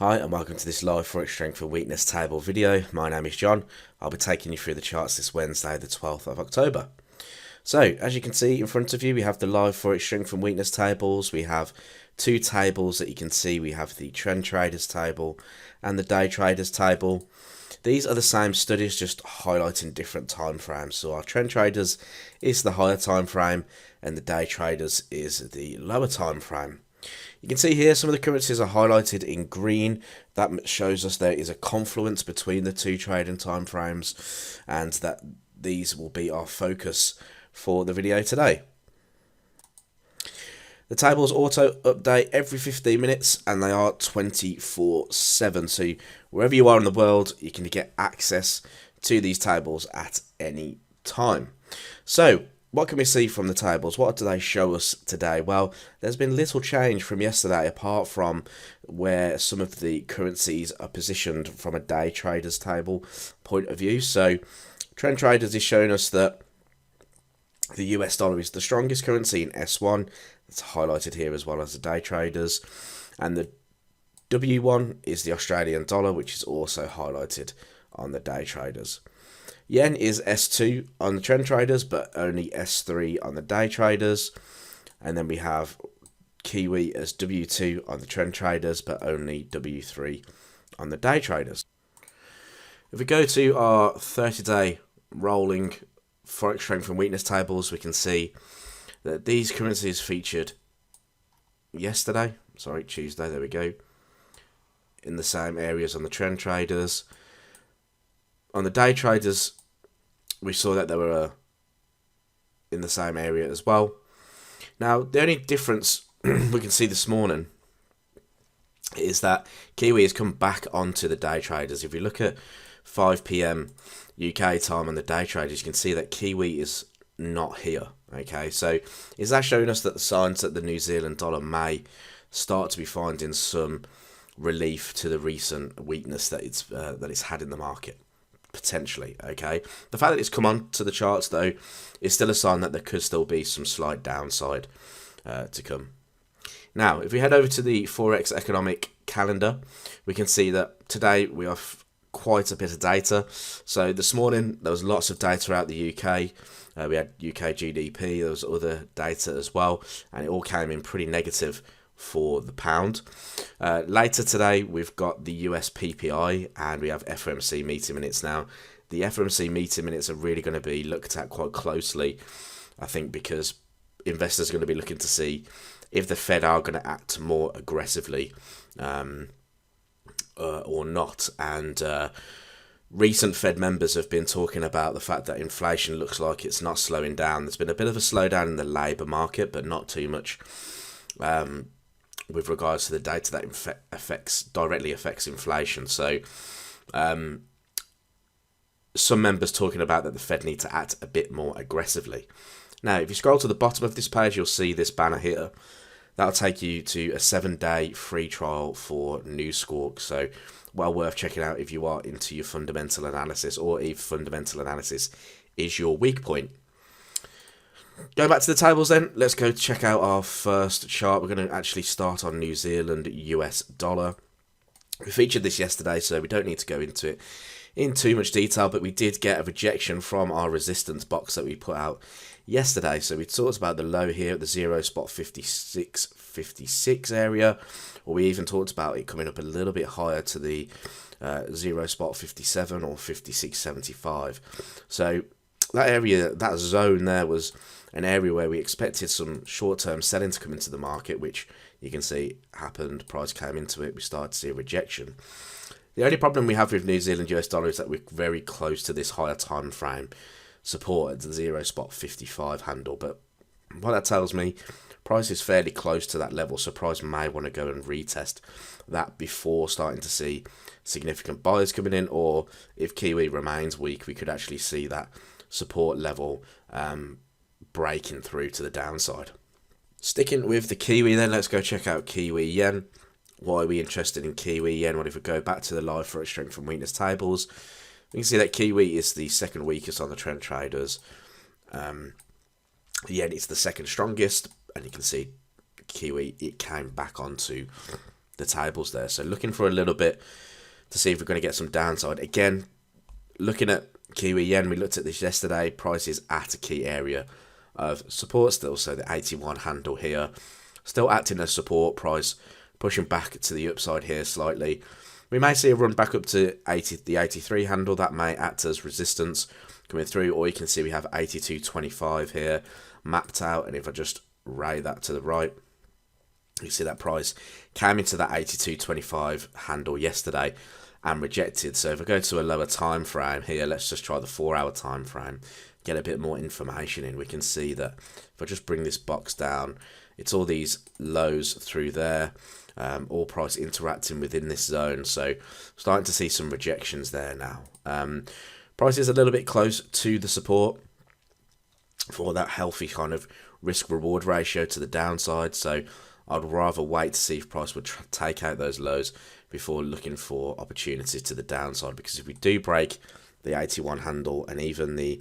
Hi and welcome to this live Forex Strength and Weakness table video. My name is John. I'll be taking you through the charts this Wednesday the 12th of October. So as you can see in front of you, we have the live Forex Strength and Weakness tables. We have two tables that you can see. We have the Trend Traders table and the Day Traders table. These are the same studies, just highlighting different time frames. So our Trend Traders is the higher time frame and the Day Traders is the lower time frame. You can see here some of the currencies are highlighted in green. That shows us there is a confluence between the two trading time frames and that these will be our focus for the video today. The tables auto update every 15 minutes and they are 24/7. So wherever you are in the world, you can get access to these tables at any time. So what can we see from the tables? What do they show us today? Well, there's been little change from yesterday apart from where some of the currencies are positioned from a day traders table point of view. So Trend Traders is showing us that the US dollar is the strongest currency in S1. It's highlighted here as well as the day traders. And the W1 is the Australian dollar, which is also highlighted on the day traders. Yen is S2 on the Trend Traders, but only S3 on the Day Traders. And then we have Kiwi as W2 on the Trend Traders, but only W3 on the Day Traders. If we go to our 30-day rolling Forex Strength and Weakness tables, we can see that these currencies featured Tuesday, there we go, in the same areas on the Trend Traders. On the Day Traders, we saw that they were in the same area as well. Now, the only difference we can see this morning is that Kiwi has come back onto the Day Traders. If you look at 5 PM UK time on the Day Traders, you can see that Kiwi is not here. Okay, so is that showing us that the signs that the New Zealand dollar may start to be finding some relief to the recent weakness that it's had in the market? Potentially, okay. The fact that it's come on to the charts though is still a sign that there could still be some slight downside to come. Now, if we head over to the Forex economic calendar, we can see that today we have quite a bit of data. So this morning there was lots of data out the UK. We had UK GDP, there was other data as well, and it all came in pretty negative for the pound. Later today we've got the US PPI and we have FOMC meeting minutes. Now the FOMC meeting minutes are really going to be looked at quite closely, I think, because investors are going to be looking to see if the Fed are going to act more aggressively or not. And recent Fed members have been talking about the fact that inflation looks like it's not slowing down. There's been a bit of a slowdown in the labour market, but not too much with regards to the data that directly affects inflation. So some members talking about that the Fed need to act a bit more aggressively. Now, if you scroll to the bottom of this page, you'll see this banner here. That'll take you to a 7-day free trial for New Squawk. So well worth checking out if you are into your fundamental analysis, or if fundamental analysis is your weak point. Going back to the tables then, let's go check out our first chart. We're going to actually start on New Zealand US dollar. We featured this yesterday, so we don't need to go into it in too much detail, but we did get a rejection from our resistance box that we put out yesterday. So we talked about the low here at the 0 spot 56.56 area, or we even talked about it coming up a little bit higher to the 0 spot 57 or 56.75. So that area, that zone there, was an area where we expected some short-term selling to come into the market, which you can see happened. Price came into it. We started to see a rejection. The only problem we have with New Zealand US dollar is that we're very close to this higher time frame support at the 0 spot 55 handle. But what that tells me, price is fairly close to that level, so price may want to go and retest that before starting to see significant buyers coming in, or if Kiwi remains weak, we could actually see that support level breaking through to the downside. Sticking with the Kiwi then, let's go check out Kiwi Yen. Why are we interested in Kiwi Yen? Well, if we go back to the live Forex Strength and Weakness tables, we can see that Kiwi is the second weakest on the Trend Traders. Yen is the second strongest, and you can see Kiwi, it came back onto the tables there. So looking for a little bit to see if we're going to get some downside. Again, looking at Kiwi yen, we looked at this yesterday. Price is at a key area of support still, so the 81 handle here still acting as support. Price pushing back to the upside here slightly. We may see a run back up to the 83 handle. That may act as resistance coming through, or you can see we have 82.25 here mapped out, and if I just ray that to the right, you see that price came into that 82.25 handle yesterday and rejected. So if I go to a lower time frame here, let's just try the 4-hour time frame, get a bit more information in. We can see that if I just bring this box down, it's all these lows through there, all price interacting within this zone. So starting to see some rejections there now. Price is a little bit close to the support for that healthy kind of risk reward ratio to the downside. So I'd rather wait to see if price would take out those lows before looking for opportunities to the downside, because if we do break the 81 handle and even the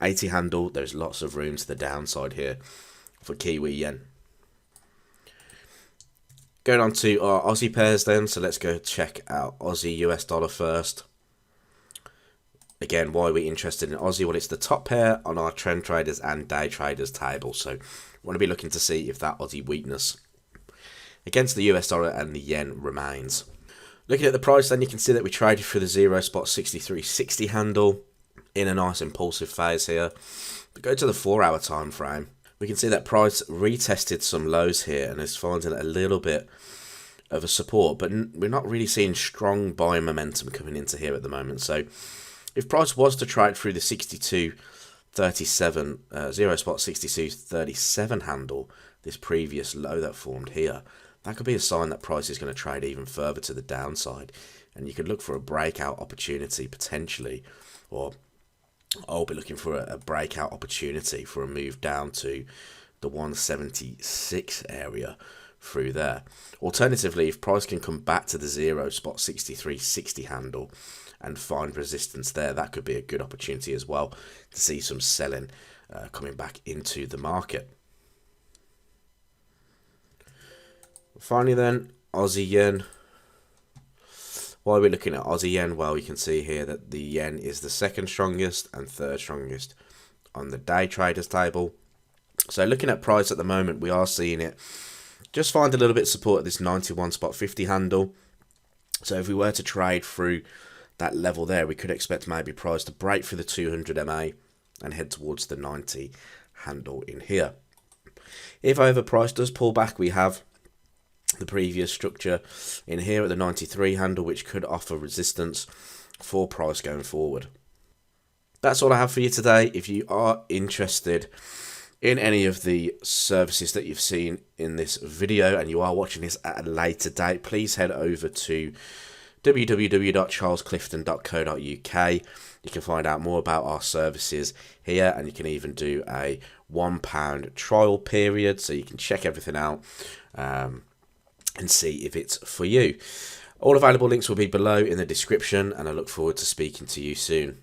80 handle, there's lots of room to the downside here for Kiwi yen. Going on to our Aussie pairs then, so let's go check out Aussie US dollar first. Again, why are we interested in Aussie? Well, it's the top pair on our trend traders and day traders table, so we want to be looking to see if that Aussie weakness against the US dollar and the yen remains. Looking at the price then, you can see that we traded for the 0 spot 63.60 handle in a nice impulsive phase here. But go to the 4-hour time frame, we can see that price retested some lows here and is finding a little bit of a support, but we're not really seeing strong buying momentum coming into here at the moment. So if price was to trade through the 62.37 0 spot 62.37 handle, this previous low that formed here, that could be a sign that price is going to trade even further to the downside, and you could look for a breakout opportunity potentially, or I'll be looking for a breakout opportunity for a move down to the 176 area through there. Alternatively, if price can come back to the 0 spot 63.60 handle and find resistance there, that could be a good opportunity as well to see some selling coming back into the market. Finally then, Aussie yen. Why are we looking at Aussie yen? Well, we can see here that the yen is the second strongest and third strongest on the day traders table. So looking at price at the moment, we are seeing it just find a little bit of support at this 91 spot 50 handle. So if we were to trade through that level there, we could expect maybe price to break through the 200 MA and head towards the 90 handle in here. If however price does pull back, we have the previous structure in here at the 93 handle, which could offer resistance for price going forward. That's all I have for you today. If you are interested in any of the services that you've seen in this video and you are watching this at a later date, please head over to www.charlesclifton.co.uk. You can find out more about our services here, and you can even do a £1 trial period, so you can check everything out and see if it's for you. All available links will be below in the description, and I look forward to speaking to you soon.